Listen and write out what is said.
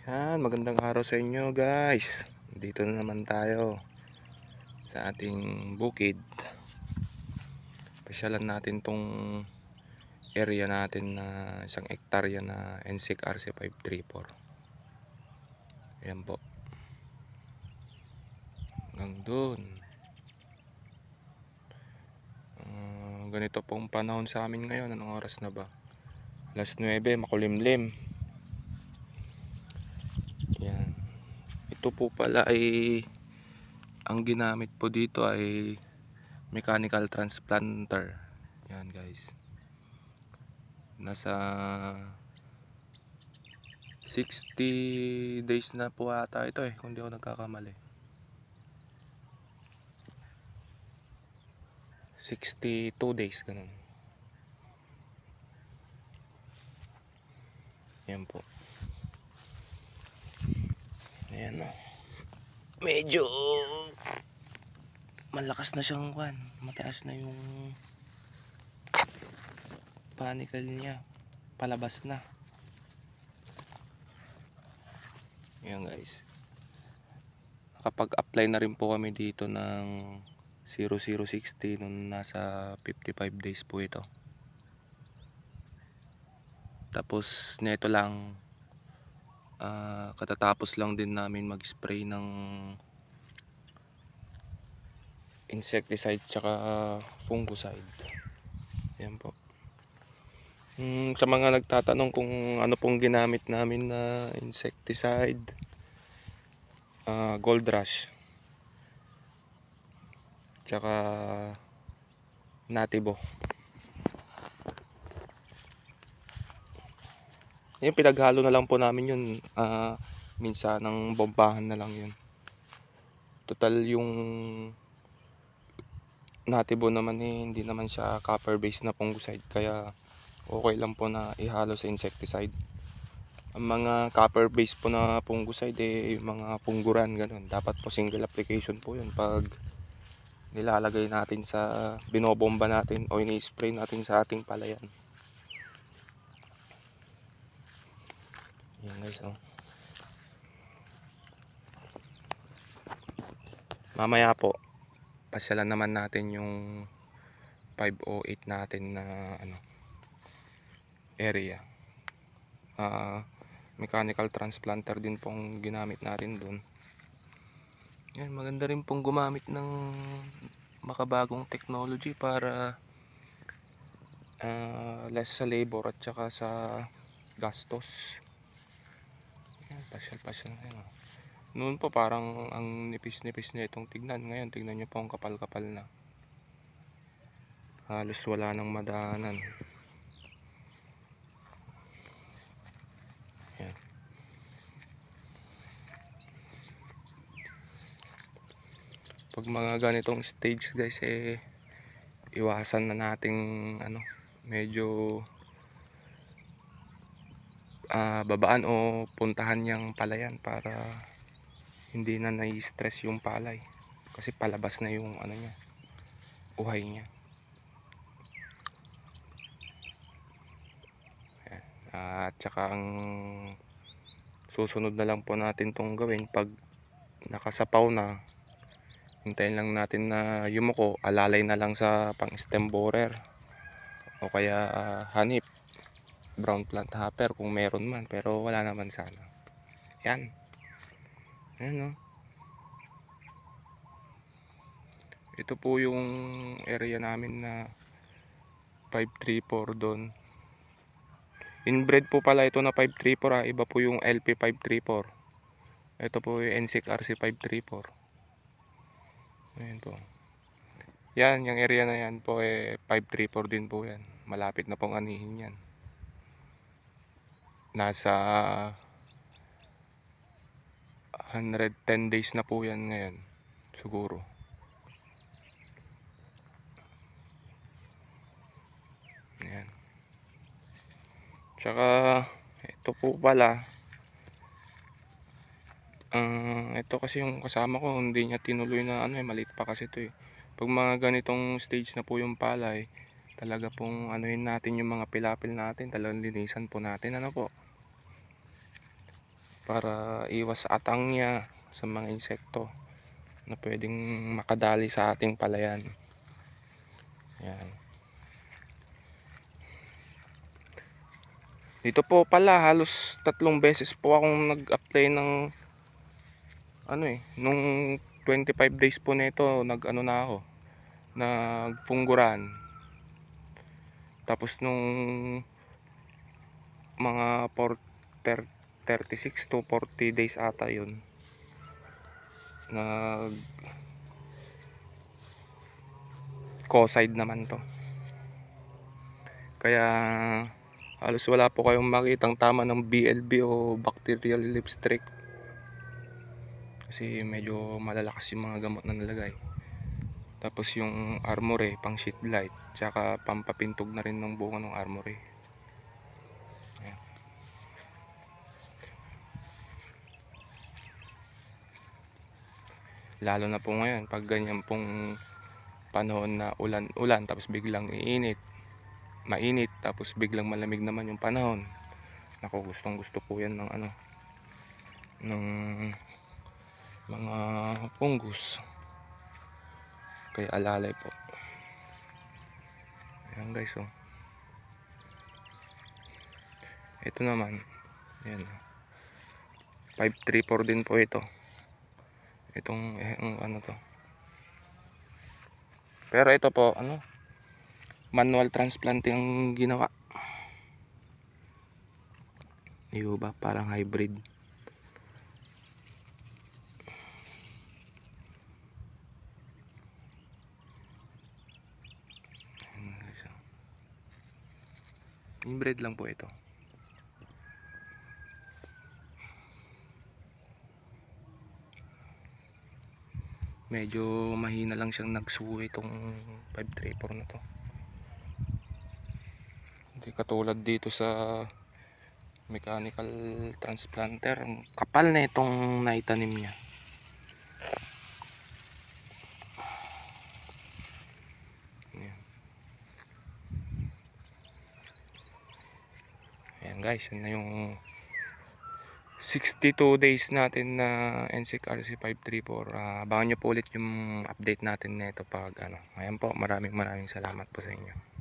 Yan, magandang araw sa inyo guys. Dito na naman tayo sa ating bukid. Pasyalan natin tong area natin na isang hektarya na NSIC RC534. Ayan po. Hanggang dun. Ganito pong panahon sa amin ngayon. Anong oras na ba? Alas 9, makulimlim. Yan. Ito po pala ay ang ginamit po dito ay mechanical transplanter. Yan guys. Nasa 60 days na po ata ito kung di ako nagkakamali. 62 days ganun. Yan po. Ayan o. Medyo malakas na siyang kwan. Mataas na yung panicle niya. Palabas na. Ayan guys. Nakapag-apply na rin po kami dito ng 0060 nung nasa 55 days po ito. Tapos neto lang katatapos lang din namin mag-spray ng insecticide tsaka fungicide. Ayan po. Sa mga nagtatanong kung ano pong ginamit namin na insecticide, Gold Rush tsaka Natibo. Yung pinaghalo na lang po namin yun, minsan ng bombahan na lang yun. Total yung Natibo naman hindi naman siya copper based na fungicide, kaya okay lang po na ihalo sa insecticide. Ang mga copper based po na fungicide mga pungguran ganun. Dapat po single application po yun pag nilalagay natin sa binobomba natin o ini-spray natin sa ating palayan. Yan guys, mamaya po pasyalan naman natin yung 508 natin na area. Mechanical transplanter din pong ginamit natin dun. Yan, maganda rin pong gumamit ng makabagong technology para less sa labor at saka sa gastos. Yan, pasyal na. Noon po parang ang nipis-nipis na itong tignan. Ngayon tignan nyo po ang kapal-kapal na. Halos wala nang madaanan. Yan. Pag mga ganitong stage guys iwasan na nating medyo babaan o puntahan niyang palayan para hindi na nai-stress yung palay kasi palabas na yung niya, uhay niya. At saka ang susunod na lang po natin tong gawin pag nakasapaw na, hintayin lang natin na yumuko, alalay na lang sa pang stem borer o kaya hanip, brown plant hopper kung meron man, pero wala naman sana. Yan. Ayan ito po yung area namin na 534 doon. Inbred po pala ito na 534 iba po yung LP 534. Ito po yung NSIC RC534. Ayan po. Yan, yung area na yan po 534 din po yan. Malapit na pong anihin yan. Nasa 110 days na po yan ngayon. Siguro. Ayan. Tsaka ito po pala. Ito kasi yung kasama ko, hindi niya tinuloy na maliit pa kasi ito Pag mga ganitong stage na po yung palay, talaga pong anuhin natin yung mga pilapil natin, talagang linisan po natin po. para iwas sa atang niya sa mga insekto na pwedeng makadali sa ating palayan. Yan. Dito po pala halos 3 beses po akong nag-apply ng nung 25 days po nito na ako, nagpungguran. Tapos nung mga 36 to 40 days ata yun, nag co-side naman to. Kaya halos wala po kayong makitang tama ng BLB o bacterial leaf streak, kasi medyo malalakas yung mga gamot na nalagay. Tapos yung armory pang sheet light, tsaka pampapintog na rin ng bunga ng armory. Ayan. Lalo na po ngayon pag ganyan pong panahon na ulan tapos biglang mainit tapos biglang malamig naman yung panahon. Ako, gustong gusto po yan ng ng mga fungus. Kaya alalay po. Ayan guys, oh. Ito naman, ayan, 534 din po ito. Itong to. Pero ito po, manual transplanting ang ginawa. Iyo ba, parang hybrid. Inbred lang po ito. Medyo mahina lang siyang nagsuwi itong 534 na to. Hindi katulad dito sa mechanical transplanter. Ang kapal na itong naitanim niya. Ayan guys, yun na yung 62 days natin na NSEC RC534. Abangan nyo po ulit yung update natin nito pag Ayan po, maraming salamat po sa inyo.